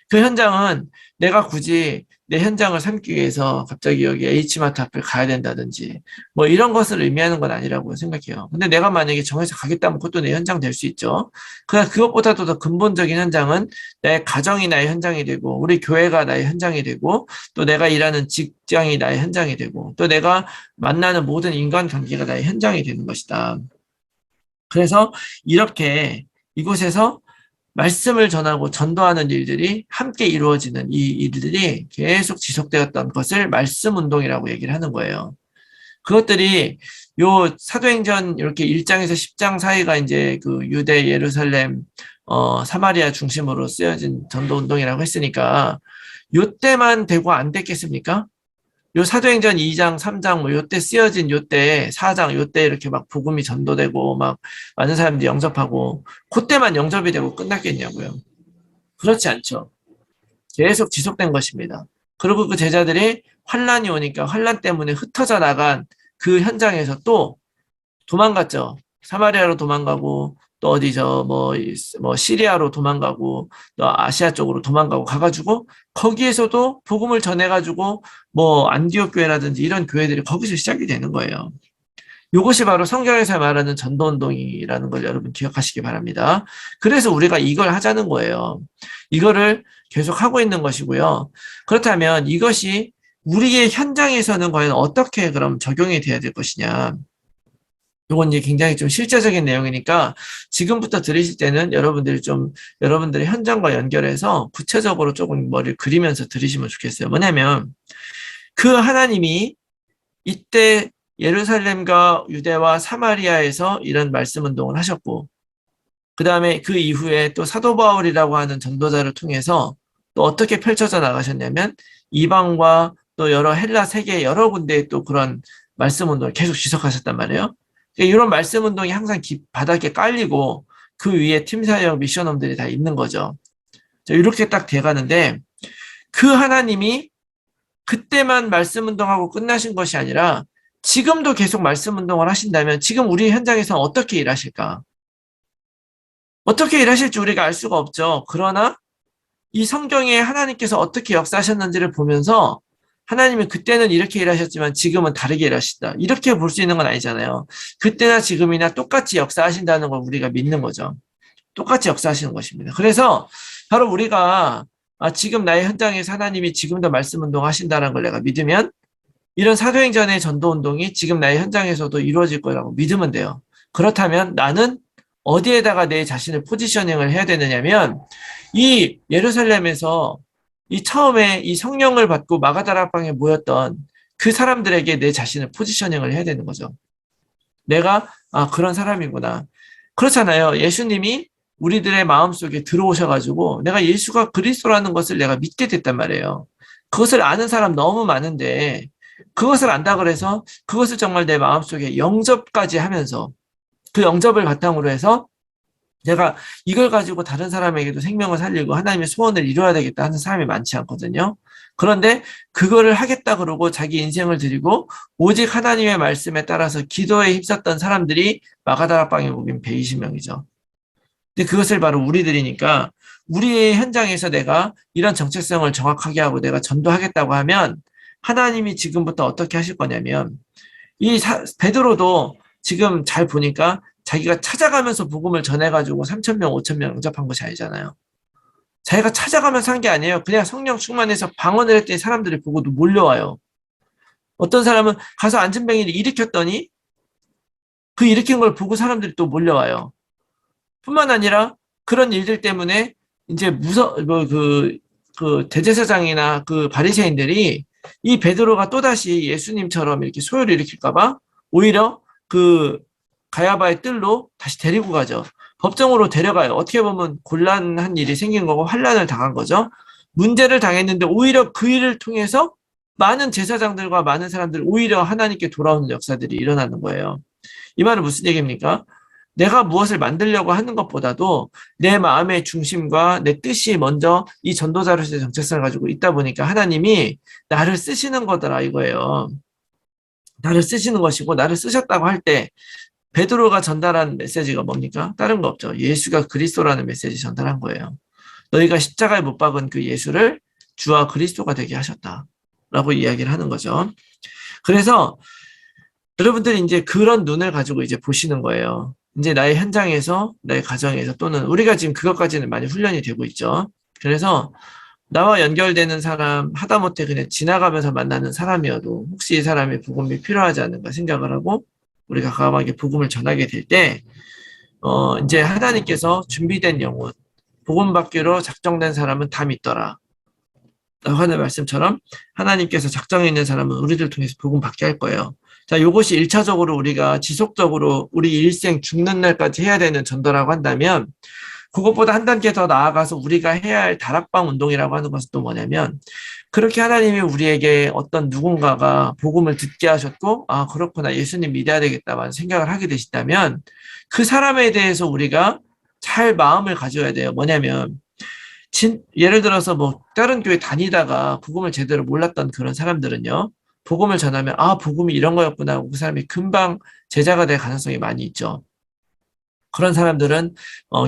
S1: 그 현장은 내가 굳이 내 현장을 삼기 위해서 갑자기 여기 H마트 앞을 가야 된다든지 뭐 이런 것을 의미하는 건 아니라고 생각해요. 근데 내가 만약에 정해서 가겠다면 그것도 내 현장 될 수 있죠. 그러나 그것보다도 더 근본적인 현장은 나의 가정이 나의 현장이 되고 우리 교회가 나의 현장이 되고 또 내가 일하는 직장이 나의 현장이 되고 또 내가 만나는 모든 인간관계가 나의 현장이 되는 것이다. 그래서 이렇게 이곳에서 말씀을 전하고 전도하는 일들이 함께 이루어지는 이 일들이 계속 지속되었던 것을 말씀 운동이라고 얘기를 하는 거예요. 그것들이 요 사도행전 이렇게 1장에서 10장 사이가 이제 그 유대 예루살렘 사마리아 중심으로 쓰여진 전도 운동이라고 했으니까 요때만 되고 안 됐겠습니까? 요 사도행전 2장, 3장 뭐 요때 쓰여진 요때 4장 요때 이렇게 막 복음이 전도되고 막 많은 사람들이 영접하고 그때만 영접이 되고 끝났겠냐고요. 그렇지 않죠. 계속 지속된 것입니다. 그리고 그 제자들이 환란이 오니까 환란 때문에 흩어져 나간 그 현장에서 또 도망갔죠. 사마리아로 도망가고 또 어디서 뭐 시리아로 도망가고 또 아시아 쪽으로 도망가고 가가지고 거기에서도 복음을 전해가지고 뭐 안디옥 교회라든지 이런 교회들이 거기서 시작이 되는 거예요. 이것이 바로 성경에서 말하는 전도운동이라는 걸 여러분 기억하시기 바랍니다. 그래서 우리가 이걸 하자는 거예요. 이거를 계속 하고 있는 것이고요. 그렇다면 이것이 우리의 현장에서는 과연 어떻게 그럼 적용이 돼야 될 것이냐. 요건 이제 굉장히 좀 실제적인 내용이니까 지금부터 들으실 때는 여러분들의 현장과 연결해서 구체적으로 조금 머리를 그리면서 들으시면 좋겠어요. 뭐냐면 그 하나님이 이때 예루살렘과 유대와 사마리아에서 이런 말씀 운동을 하셨고, 그 다음에 그 이후에 또 사도 바울이라고 하는 전도자를 통해서 또 어떻게 펼쳐져 나가셨냐면 이방과 또 여러 헬라 세계 여러 군데에 또 그런 말씀 운동을 계속 지속하셨단 말이에요. 그러니까 이런 말씀 운동이 항상 바닥에 깔리고 그 위에 팀사역 미션홈들이 다 있는 거죠. 이렇게 딱 돼가는데 그 하나님이 그때만 말씀 운동하고 끝나신 것이 아니라 지금도 계속 말씀 운동을 하신다면 지금 우리 현장에서 어떻게 일하실까? 어떻게 일하실지 우리가 알 수가 없죠. 그러나 이 성경에 하나님께서 어떻게 역사하셨는지를 보면서 하나님이 그때는 이렇게 일하셨지만 지금은 다르게 일하시다. 이렇게 볼 수 있는 건 아니잖아요. 그때나 지금이나 똑같이 역사하신다는 걸 우리가 믿는 거죠. 똑같이 역사하시는 것입니다. 그래서 바로 우리가 지금 나의 현장에서 하나님이 지금도 말씀 운동하신다는 걸 내가 믿으면 이런 사도행전의 전도 운동이 지금 나의 현장에서도 이루어질 거라고 믿으면 돼요. 그렇다면 나는 어디에다가 내 자신을 포지셔닝을 해야 되느냐면 이 예루살렘에서 이 처음에 이 성령을 받고 마가다락방에 모였던 그 사람들에게 내 자신을 포지셔닝을 해야 되는 거죠. 내가 그런 사람이구나. 그렇잖아요. 예수님이 우리들의 마음속에 들어오셔가지고 내가 예수가 그리스도라는 것을 내가 믿게 됐단 말이에요. 그것을 아는 사람 너무 많은데 그것을 안다 그래서 그것을 정말 내 마음속에 영접까지 하면서 그 영접을 바탕으로 해서 내가 이걸 가지고 다른 사람에게도 생명을 살리고 하나님의 소원을 이루어야 되겠다 하는 사람이 많지 않거든요. 그런데 그거를 하겠다 그러고 자기 인생을 드리고 오직 하나님의 말씀에 따라서 기도에 힘썼던 사람들이 마가다락방에 모인 120명이죠. 근데 그것을 바로 우리들이니까 우리의 현장에서 내가 이런 정체성을 정확하게 하고 내가 전도하겠다고 하면 하나님이 지금부터 어떻게 하실 거냐면 베드로도 지금 잘 보니까 자기가 찾아가면서 복음을 전해가지고 3,000명, 5,000명 영접한 것이 아니잖아요. 자기가 찾아가면서 한 게 아니에요. 그냥 성령 충만해서 방언을 했더니 사람들이 보고도 몰려와요. 어떤 사람은 가서 안진뱅이를 일으켰더니 그 일으킨 걸 보고 사람들이 또 몰려와요. 뿐만 아니라 그런 일들 때문에 이제 그 대제사장이나 그 바리새인들이 이 베드로가 또다시 예수님처럼 이렇게 소요를 일으킬까봐 오히려 그 가야바의 뜰로 다시 데리고 가죠. 법정으로 데려가요. 어떻게 보면 곤란한 일이 생긴 거고 환란을 당한 거죠. 문제를 당했는데 오히려 그 일을 통해서 많은 제사장들과 많은 사람들 오히려 하나님께 돌아오는 역사들이 일어나는 거예요. 이 말은 무슨 얘기입니까? 내가 무엇을 만들려고 하는 것보다도 내 마음의 중심과 내 뜻이 먼저 이 전도자로서의 정체성을 가지고 있다 보니까 하나님이 나를 쓰시는 거더라 이거예요. 나를 쓰시는 것이고 나를 쓰셨다고 할 때 베드로가 전달한 메시지가 뭡니까? 다른 거 없죠. 예수가 그리스도라는 메시지 전달한 거예요. 너희가 십자가에 못 박은 그 예수를 주와 그리스도가 되게 하셨다라고 이야기를 하는 거죠. 그래서 여러분들이 이제 그런 눈을 가지고 이제 보시는 거예요. 이제 나의 현장에서, 나의 가정에서 또는 우리가 지금 그것까지는 많이 훈련이 되고 있죠. 그래서 나와 연결되는 사람, 하다못해 그냥 지나가면서 만나는 사람이어도 혹시 이 사람이 복음이 필요하지 않은가 생각을 하고 우리가 과감하게 복음을 전하게 될 때, 이제 하나님께서 준비된 영혼, 복음 받기로 작정된 사람은 다 믿더라. 라고 하는 말씀처럼 하나님께서 작정해 있는 사람은 우리들 통해서 복음 받게 할 거예요. 자, 요것이 1차적으로 우리가 지속적으로 우리 일생 죽는 날까지 해야 되는 전도라고 한다면 그것보다 한 단계 더 나아가서 우리가 해야 할 다락방 운동이라고 하는 것은 또 뭐냐면 그렇게 하나님이 우리에게 어떤 누군가가 복음을 듣게 하셨고 그렇구나 예수님 믿어야 되겠다만 생각을 하게 되신다면 그 사람에 대해서 우리가 잘 마음을 가져야 돼요. 뭐냐면 예를 들어서 뭐 다른 교회 다니다가 복음을 제대로 몰랐던 그런 사람들은요. 복음을 전하면 복음이 이런 거였구나 하고 그 사람이 금방 제자가 될 가능성이 많이 있죠. 그런 사람들은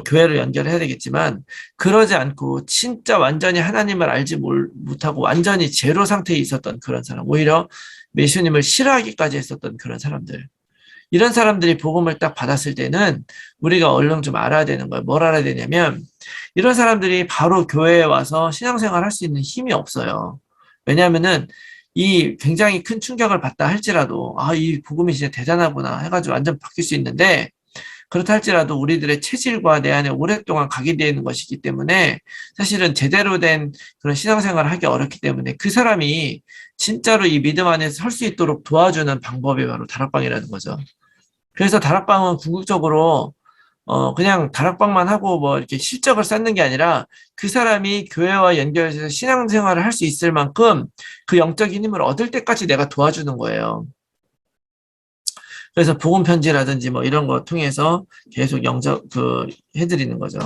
S1: 교회를 연결해야 되겠지만 그러지 않고 진짜 완전히 하나님을 알지 못하고 완전히 제로 상태에 있었던 그런 사람, 오히려 예수님을 싫어하기까지 했었던 그런 사람들, 이런 사람들이 복음을 딱 받았을 때는 우리가 얼른 좀 알아야 되는 거예요. 뭘 알아야 되냐면 이런 사람들이 바로 교회에 와서 신앙생활 할 수 있는 힘이 없어요. 왜냐하면은 이 굉장히 큰 충격을 받다 할지라도 이 복음이 진짜 대단하구나 해가지고 완전 바뀔 수 있는데 그렇다 할지라도 우리들의 체질과 내 안에 오랫동안 각인되어 있는 것이기 때문에 사실은 제대로 된 그런 신앙생활을 하기 어렵기 때문에 그 사람이 진짜로 이 믿음 안에서 설 수 있도록 도와주는 방법이 바로 다락방이라는 거죠. 그래서 다락방은 궁극적으로 그냥 다락방만 하고 뭐 이렇게 실적을 쌓는 게 아니라 그 사람이 교회와 연결해서 신앙생활을 할 수 있을 만큼 그 영적인 힘을 얻을 때까지 내가 도와주는 거예요. 그래서 복음 편지라든지 뭐 이런 거 통해서 계속 해드리는 거죠.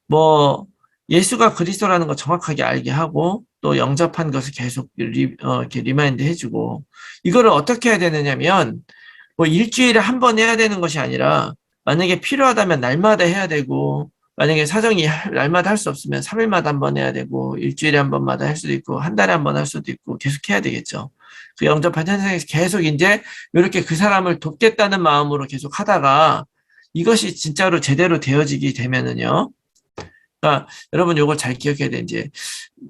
S1: 뭐 예수가 그리스도라는 거 정확하게 알게 하고 또 영접한 것을 계속 이렇게 리마인드 해주고 이거를 어떻게 해야 되느냐면 뭐 일주일에 한 번 해야 되는 것이 아니라 만약에 필요하다면 날마다 해야 되고 만약에 사정이 날마다 할 수 없으면 3일마다 한 번 해야 되고 일주일에 한 번마다 할 수도 있고 한 달에 한 번 할 수도 있고 계속 해야 되겠죠. 그 영접한 현장에서 계속 이제 이렇게 그 사람을 돕겠다는 마음으로 계속 하다가 이것이 진짜로 제대로 되어지게 되면은요. 그러니까 여러분 요걸 잘 기억해야 돼. 이제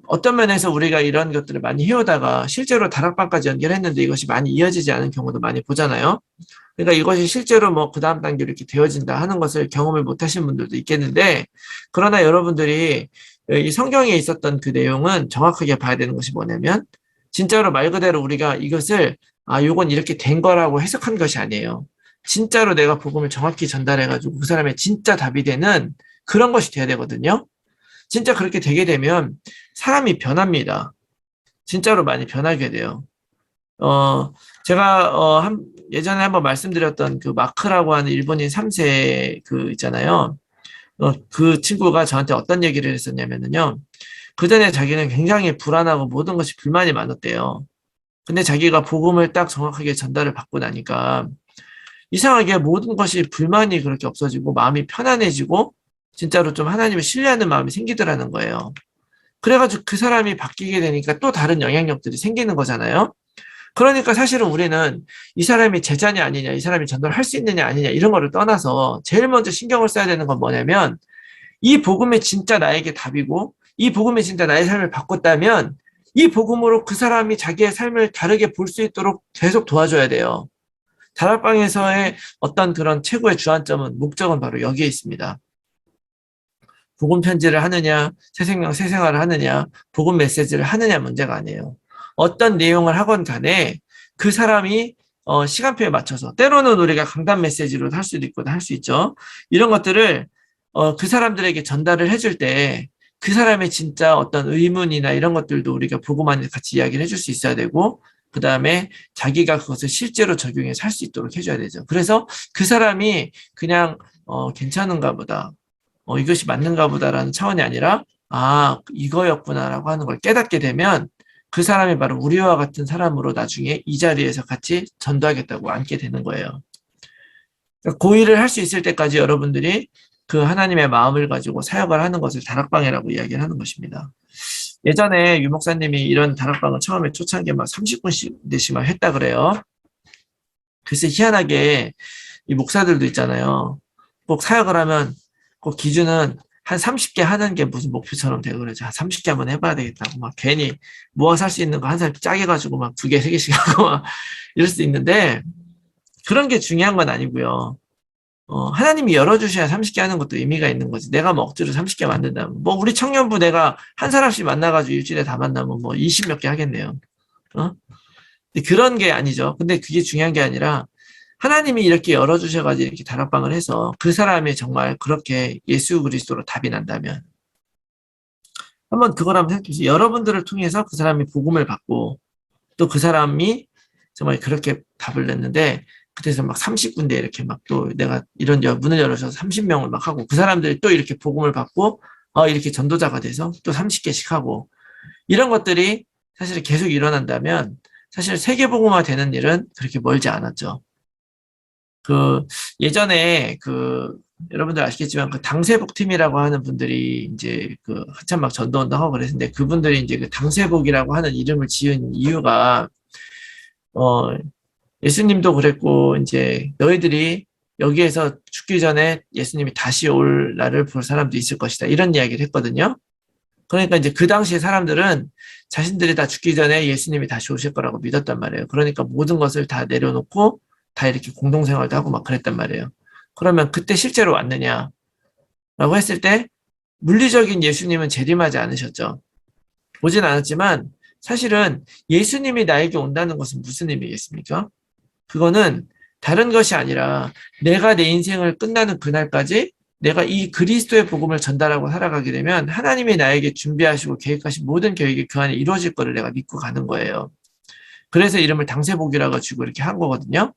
S1: 어떤 면에서 우리가 이런 것들을 많이 해오다가 실제로 다락방까지 연결했는데 이것이 많이 이어지지 않은 경우도 많이 보잖아요. 그러니까 이것이 실제로 뭐 그 다음 단계로 이렇게 되어진다 하는 것을 경험을 못 하신 분들도 있겠는데 그러나 여러분들이 이 성경에 있었던 그 내용은 정확하게 봐야 되는 것이 뭐냐면 진짜로 말 그대로 우리가 이것을 요건 이렇게 된 거라고 해석한 것이 아니에요. 진짜로 내가 복음을 정확히 전달해가지고 그 사람의 진짜 답이 되는 그런 것이 돼야 되거든요. 진짜 그렇게 되게 되면 사람이 변합니다. 진짜로 많이 변하게 돼요. 제가 예전에 한번 말씀드렸던 그 마크라고 하는 일본인 3세 그 있잖아요. 그 친구가 저한테 어떤 얘기를 했었냐면요. 그 전에 자기는 굉장히 불안하고 모든 것이 불만이 많았대요. 근데 자기가 복음을 딱 정확하게 전달을 받고 나니까 이상하게 모든 것이 불만이 그렇게 없어지고 마음이 편안해지고 진짜로 좀 하나님을 신뢰하는 마음이 생기더라는 거예요. 그래가지고 그 사람이 바뀌게 되니까 또 다른 영향력들이 생기는 거잖아요. 그러니까 사실은 우리는 이 사람이 제자냐 아니냐, 이 사람이 전도를 할 수 있느냐 아니냐 이런 거를 떠나서 제일 먼저 신경을 써야 되는 건 뭐냐면 이 복음이 진짜 나에게 답이고 이 복음이 진짜 나의 삶을 바꿨다면 이 복음으로 그 사람이 자기의 삶을 다르게 볼 수 있도록 계속 도와줘야 돼요. 다락방에서의 어떤 그런 최고의 주안점은 목적은 바로 여기에 있습니다. 복음 편지를 하느냐, 새생명, 새생활을 하느냐, 복음 메시지를 하느냐 문제가 아니에요. 어떤 내용을 하건 간에 그 사람이 시간표에 맞춰서 때로는 우리가 강단 메시지로 할 수도 있고 할 수 있죠. 이런 것들을 그 사람들에게 전달을 해줄 때 그 사람의 진짜 어떤 의문이나 이런 것들도 우리가 복음 안에 같이 이야기를 해줄 수 있어야 되고 그 다음에 자기가 그것을 실제로 적용해서 할 수 있도록 해줘야 되죠. 그래서 그 사람이 그냥 괜찮은가 보다. 이것이 맞는가 보다라는 차원이 아니라 이거였구나라고 하는 걸 깨닫게 되면 그 사람이 바로 우리와 같은 사람으로 나중에 이 자리에서 같이 전도하겠다고 앉게 되는 거예요. 그러니까 고의를 할 수 있을 때까지 여러분들이 그 하나님의 마음을 가지고 사역을 하는 것을 다락방이라고 이야기를 하는 것입니다. 예전에 유 목사님이 이런 다락방을 처음에 초창기에 막 30분씩 막 했다 그래요. 글쎄 희한하게 이 목사들도 있잖아요. 꼭 사역을 하면 꼭 기준은 한 30개 하는 게 무슨 목표처럼 되고 그러죠. 30개 한번 해봐야 되겠다고 막 괜히 모아서 할 수 있는 거 한 사람 짜게 가지고 막 2개, 3개씩 하고 막 이럴 수도 있는데 그런 게 중요한 건 아니고요. 하나님이 열어주셔야 30개 하는 것도 의미가 있는 거지. 내가 뭐 억지로 30개 만든다면. 뭐, 우리 청년부 내가 한 사람씩 만나가지고 일주일에 다 만나면 뭐 20 몇 개 하겠네요. 근데 그런 게 아니죠. 근데 그게 중요한 게 아니라 하나님이 이렇게 열어주셔가지고 이렇게 다락방을 해서 그 사람이 정말 그렇게 예수 그리스도로 답이 난다면 한번 그걸 한번 생각해 보세요. 여러분들을 통해서 그 사람이 복음을 받고 또 그 사람이 정말 그렇게 답을 냈는데 그때서 막 30군데 이렇게 막 또 내가 이런 문을 열어서 30명을 막 하고 그 사람들이 또 이렇게 복음을 받고 이렇게 전도자가 돼서 또 30개씩 하고 이런 것들이 사실 계속 일어난다면 사실 세계복음화 되는 일은 그렇게 멀지 않았죠. 예전에 여러분들 아시겠지만 그 당세복 팀이라고 하는 분들이 이제 한참 막 전도운동 하고 그랬는데 그분들이 이제 그 당세복이라고 하는 이름을 지은 이유가 예수님도 그랬고 이제 너희들이 여기에서 죽기 전에 예수님이 다시 올 날을 볼 사람도 있을 것이다. 이런 이야기를 했거든요. 그러니까 이제 그 당시에 사람들은 자신들이 다 죽기 전에 예수님이 다시 오실 거라고 믿었단 말이에요. 그러니까 모든 것을 다 내려놓고 다 이렇게 공동생활도 하고 막 그랬단 말이에요. 그러면 그때 실제로 왔느냐라고 했을 때 물리적인 예수님은 재림하지 않으셨죠. 오진 않았지만 사실은 예수님이 나에게 온다는 것은 무슨 의미겠습니까? 그거는 다른 것이 아니라 내가 내 인생을 끝나는 그날까지 내가 이 그리스도의 복음을 전달하고 살아가게 되면 하나님이 나에게 준비하시고 계획하신 모든 계획이 그 안에 이루어질 거를 내가 믿고 가는 거예요. 그래서 이름을 당세복이라고 주고 이렇게 한 거거든요.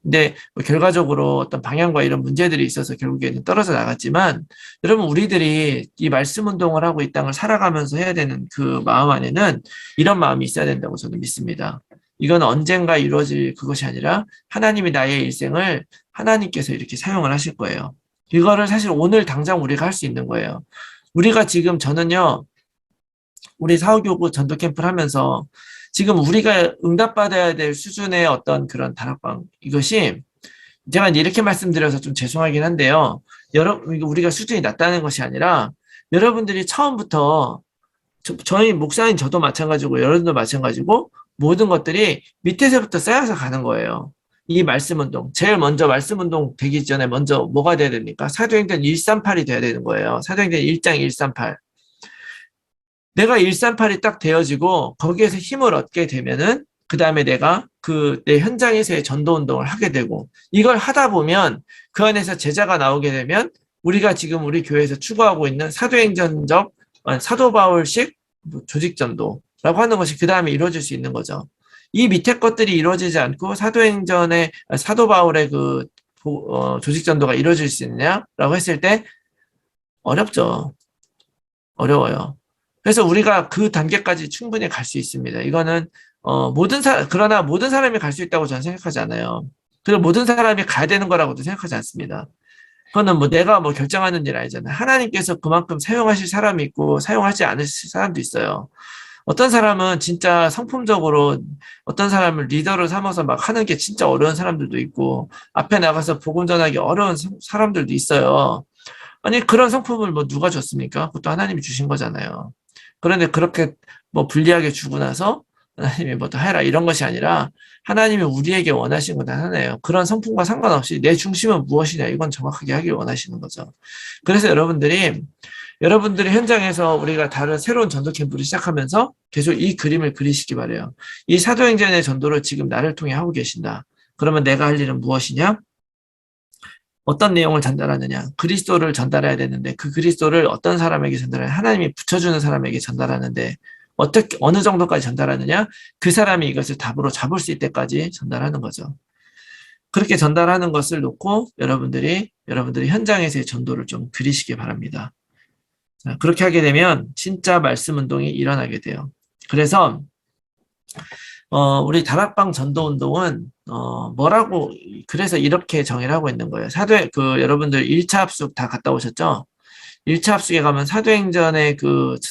S1: 근데 뭐 결과적으로 어떤 방향과 이런 문제들이 있어서 결국에는 떨어져 나갔지만 여러분 우리들이 이 말씀 운동을 하고 이 땅을 살아가면서 해야 되는 그 마음 안에는 이런 마음이 있어야 된다고 저는 믿습니다. 이건 언젠가 이루어질 그것이 아니라 하나님이 나의 일생을 하나님께서 이렇게 사용을 하실 거예요. 이거를 사실 오늘 당장 우리가 할 수 있는 거예요. 우리가 지금 저는요, 우리 사후교구 전도 캠프를 하면서 지금 우리가 응답받아야 될 수준의 어떤 그런 다락방, 이것이 제가 이제 이렇게 말씀드려서 좀 죄송하긴 한데요. 우리가 수준이 낮다는 것이 아니라 여러분들이 처음부터 저희 목사님 저도 마찬가지고 여러분도 마찬가지고 모든 것들이 밑에서부터 쌓여서 가는 거예요. 이 말씀 운동. 제일 먼저 말씀 운동 되기 전에 먼저 뭐가 돼야 됩니까? 사도행전 138이 돼야 되는 거예요. 사도행전 1장 138. 내가 138이 딱 되어지고 거기에서 힘을 얻게 되면은 그 다음에 내가 내 현장에서의 전도 운동을 하게 되고 이걸 하다 보면 그 안에서 제자가 나오게 되면 우리가 지금 우리 교회에서 추구하고 있는 사도행전적 사도 바울식 조직 전도라고 하는 것이 그 다음에 이루어질 수 있는 거죠. 이 밑에 것들이 이루어지지 않고 사도행전의 사도 바울의 조직 전도가 이루어질 수 있느냐라고 했을 때 어렵죠. 어려워요. 그래서 우리가 그 단계까지 충분히 갈 수 있습니다. 이거는 그러나 모든 사람이 갈 수 있다고 저는 생각하지 않아요. 그리고 모든 사람이 가야 되는 거라고도 생각하지 않습니다. 그거는 뭐 내가 뭐 결정하는 일 아니잖아요. 하나님께서 그만큼 사용하실 사람이 있고 사용하지 않으실 사람도 있어요. 어떤 사람은 진짜 성품적으로 어떤 사람을 리더로 삼아서 막 하는 게 진짜 어려운 사람들도 있고 앞에 나가서 복음 전하기 어려운 사람들도 있어요. 아니 그런 성품을 뭐 누가 줬습니까? 그것도 하나님이 주신 거잖아요. 그런데 그렇게 뭐 불리하게 주고 나서 하나님이 뭐 더 해라 이런 것이 아니라 하나님이 우리에게 원하시는 건 하나예요. 그런 성품과 상관없이 내 중심은 무엇이냐 이건 정확하게 하길 원하시는 거죠. 그래서 여러분들이 현장에서 우리가 다른 새로운 전도 캠프를 시작하면서 계속 이 그림을 그리시기 바래요. 이 사도행전의 전도를 지금 나를 통해 하고 계신다. 그러면 내가 할 일은 무엇이냐? 어떤 내용을 전달하느냐. 그리스도를 전달해야 되는데 그 그리스도를 어떤 사람에게 전달하냐. 하나님이 붙여주는 사람에게 전달하는데 어느 정도까지 전달하느냐. 그 사람이 이것을 답으로 잡을 수 있을 때까지 전달하는 거죠. 그렇게 전달하는 것을 놓고 여러분들이 현장에서의 전도를 좀 그리시기 바랍니다. 자, 그렇게 하게 되면 진짜 말씀 운동이 일어나게 돼요. 그래서 우리 다락방 전도 운동은 그래서 이렇게 정의를 하고 있는 거예요. 여러분들 1차 합숙 다 갔다 오셨죠? 1차 합숙에 가면 사도행전의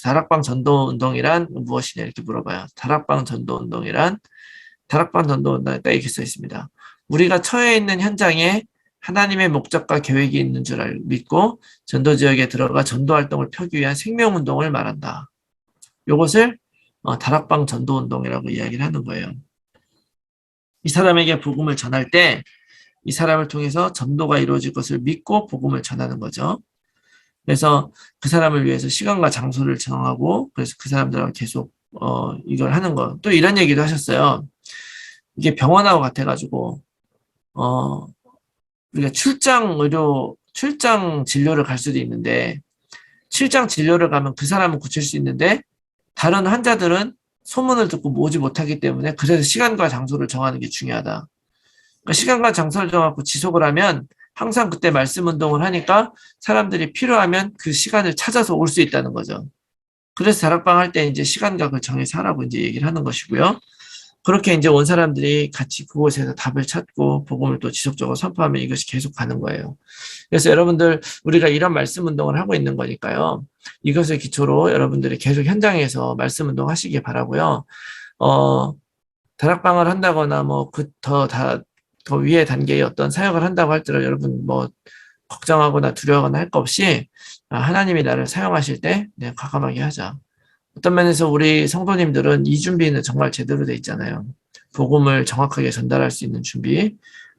S1: 다락방 전도 운동이란 무엇이냐 이렇게 물어봐요. 다락방 전도 운동에 딱 이렇게 써 있습니다. 우리가 처해 있는 현장에 하나님의 목적과 계획이 있는 줄 믿고 전도 지역에 들어가 전도 활동을 펴기 위한 생명 운동을 말한다. 이것을 다락방 전도 운동이라고 이야기를 하는 거예요. 이 사람에게 복음을 전할 때 이 사람을 통해서 전도가 이루어질 것을 믿고 복음을 전하는 거죠. 그래서 그 사람을 위해서 시간과 장소를 정하고 그래서 그 사람들하고 계속 이걸 하는 거. 또 이런 얘기도 하셨어요. 이게 병원하고 같아가지고 우리가 출장 진료를 갈 수도 있는데 출장 진료를 가면 그 사람은 고칠 수 있는데 다른 환자들은 소문을 듣고 모지 못하기 때문에 그래서 시간과 장소를 정하는 게 중요하다. 그러니까 시간과 장소를 정하고 지속을 하면 항상 그때 말씀 운동을 하니까 사람들이 필요하면 그 시간을 찾아서 올 수 있다는 거죠. 그래서 다락방 할 때 이제 시간과 그걸 정해서 하라고 이제 얘기를 하는 것이고요. 그렇게 이제 온 사람들이 같이 그곳에서 답을 찾고 복음을 또 지속적으로 선포하면 이것이 계속 가는 거예요. 그래서 여러분들 우리가 이런 말씀 운동을 하고 있는 거니까요. 이것을 기초로 여러분들이 계속 현장에서 말씀 운동 하시기 바라고요. 다락방을 한다거나 뭐 더 위의 단계의 어떤 사역을 한다고 할지라도 여러분 뭐 걱정하거나 두려워하거나 할 거 없이 하나님이 나를 사용하실 때 내가 과감하게 하자. 어떤 면에서 우리 성도님들은 이 준비는 정말 제대로 돼 있잖아요. 복음을 정확하게 전달할 수 있는 준비.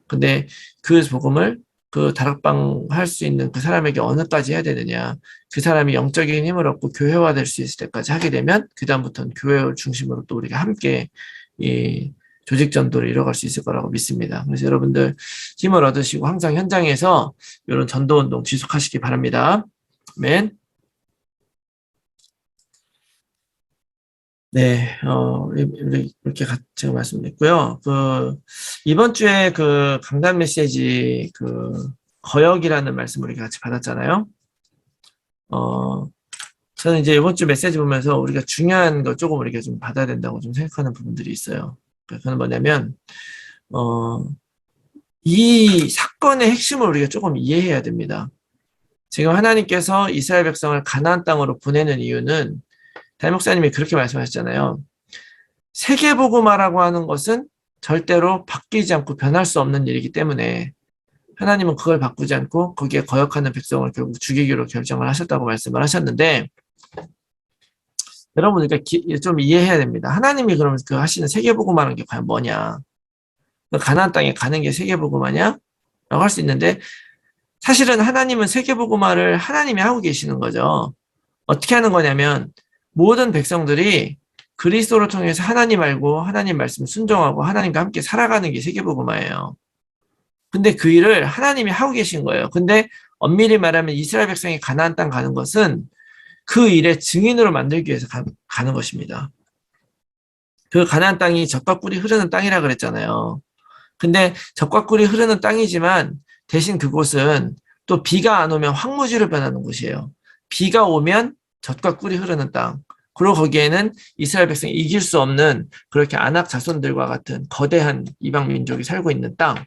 S1: 근데 그 복음을 그 다락방 할 수 있는 그 사람에게 어느까지 해야 되느냐. 그 사람이 영적인 힘을 얻고 교회화 될 수 있을 때까지 하게 되면 그다음부터는 교회를 중심으로 또 우리가 함께 이 조직 전도를 이뤄갈 수 있을 거라고 믿습니다. 그래서 여러분들 힘을 얻으시고 항상 현장에서 이런 전도 운동 지속하시기 바랍니다. 아멘. 네, 이렇게 제가 말씀드렸고요. 이번 주에 강단 메시지, 거역이라는 말씀을 우리가 같이 받았잖아요. 저는 이제 이번 주 메시지 보면서 우리가 중요한 거 조금 우리가 좀 받아야 된다고 좀 생각하는 부분들이 있어요. 그건 뭐냐면, 이 사건의 핵심을 우리가 조금 이해해야 됩니다. 지금 하나님께서 이스라엘 백성을 가나안 땅으로 보내는 이유는 담임 목사님이 그렇게 말씀하셨잖아요. 세계복음화라고 하는 것은 절대로 바뀌지 않고 변할 수 없는 일이기 때문에 하나님은 그걸 바꾸지 않고 거기에 거역하는 백성을 결국 죽이기로 결정을 하셨다고 말씀을 하셨는데 여러분 그러니까 좀 이해해야 됩니다. 하나님이 그러면 그 하시는 세계복음화라는 게 과연 뭐냐? 가나안 땅에 가는 게 세계복음화냐? 라고 할 수 있는데 사실은 하나님은 세계복음화를 하나님이 하고 계시는 거죠. 어떻게 하는 거냐면 모든 백성들이 그리스도를 통해서 하나님 알고 하나님 말씀 순종하고 하나님과 함께 살아가는 게 세계복음화예요. 근데 그 일을 하나님이 하고 계신 거예요. 근데 엄밀히 말하면 이스라엘 백성이 가나안 땅 가는 것은 그 일의 증인으로 만들기 위해서 가는 것입니다. 그 가나안 땅이 젖과 꿀이 흐르는 땅이라 그랬잖아요. 근데 젖과 꿀이 흐르는 땅이지만 대신 그곳은 또 비가 안 오면 황무지로 변하는 곳이에요. 비가 오면 젖과 꿀이 흐르는 땅. 그리고 거기에는 이스라엘 백성이 이길 수 없는 그렇게 아낙 자손들과 같은 거대한 이방 민족이 살고 있는 땅.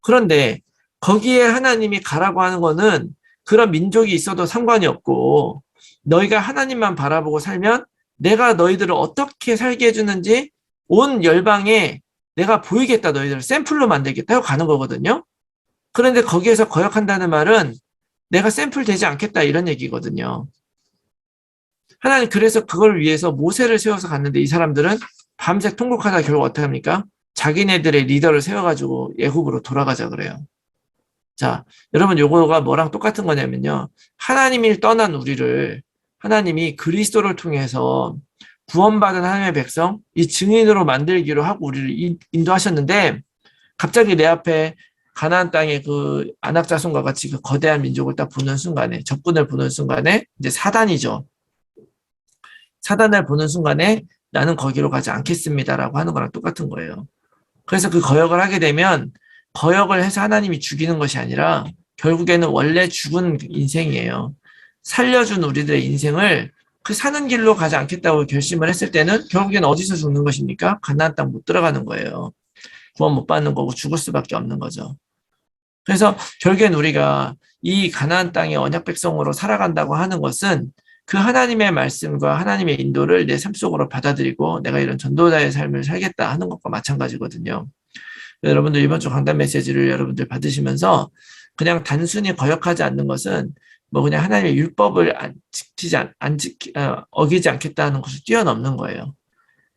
S1: 그런데 거기에 하나님이 가라고 하는 거는 그런 민족이 있어도 상관이 없고 너희가 하나님만 바라보고 살면 내가 너희들을 어떻게 살게 해주는지 온 열방에 내가 보이겠다. 너희들을 샘플로 만들겠다 하고 가는 거거든요. 그런데 거기에서 거역한다는 말은 내가 샘플 되지 않겠다 이런 얘기거든요. 하나님 그래서 그걸 위해서 모세를 세워서 갔는데 이 사람들은 밤새 통곡하다 결국 어떻게 합니까? 자기네들의 리더를 세워가지고 애굽으로 돌아가자 그래요. 자, 여러분 요거가 뭐랑 똑같은 거냐면요. 하나님이 떠난 우리를 하나님이 그리스도를 통해서 구원받은 하나님의 백성, 이 증인으로 만들기로 하고 우리를 인도하셨는데 갑자기 내 앞에 가나안 땅의 그 아낙 자손과 같이 그 거대한 민족을 딱 보는 순간에 적군을 보는 순간에 이제 사단이죠. 사단을 보는 순간에 나는 거기로 가지 않겠습니다라고 하는 거랑 똑같은 거예요. 그래서 그 거역을 하게 되면 거역을 해서 하나님이 죽이는 것이 아니라 결국에는 원래 죽은 인생이에요. 살려준 우리들의 인생을 그 사는 길로 가지 않겠다고 결심을 했을 때는 결국에는 어디서 죽는 것입니까? 가나안 땅 못 들어가는 거예요. 구원 못 받는 거고 죽을 수밖에 없는 거죠. 그래서 결국엔 우리가 이 가나안 땅의 언약 백성으로 살아간다고 하는 것은 그 하나님의 말씀과 하나님의 인도를 내 삶 속으로 받아들이고 내가 이런 전도자의 삶을 살겠다 하는 것과 마찬가지거든요. 여러분들 이번 주 강단 메시지를 여러분들 받으시면서 그냥 단순히 거역하지 않는 것은 뭐 그냥 하나님의 율법을 어기지 않겠다 하는 것을 뛰어넘는 거예요.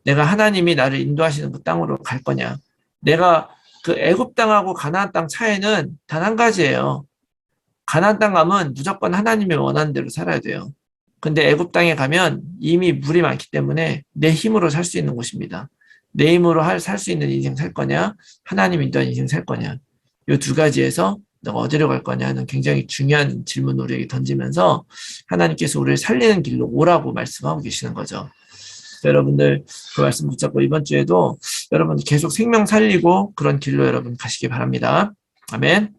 S1: 내가 하나님이 나를 인도하시는 그 땅으로 갈 거냐. 내가 그 애굽 땅하고 가나안 땅 차이는 단 한 가지예요. 가나안 땅 가면 무조건 하나님의 원하는 대로 살아야 돼요. 근데 애굽 땅에 가면 이미 물이 많기 때문에 내 힘으로 살 수 있는 곳입니다. 내 힘으로 살 수 있는 인생 살 거냐, 하나님 인도한 인생 살 거냐. 이 두 가지에서 너가 어디로 갈 거냐 하는 굉장히 중요한 질문을 우리에게 던지면서 하나님께서 우리를 살리는 길로 오라고 말씀하고 계시는 거죠. 여러분들 그 말씀 붙잡고 이번 주에도 여러분 계속 생명 살리고 그런 길로 여러분 가시기 바랍니다. 아멘.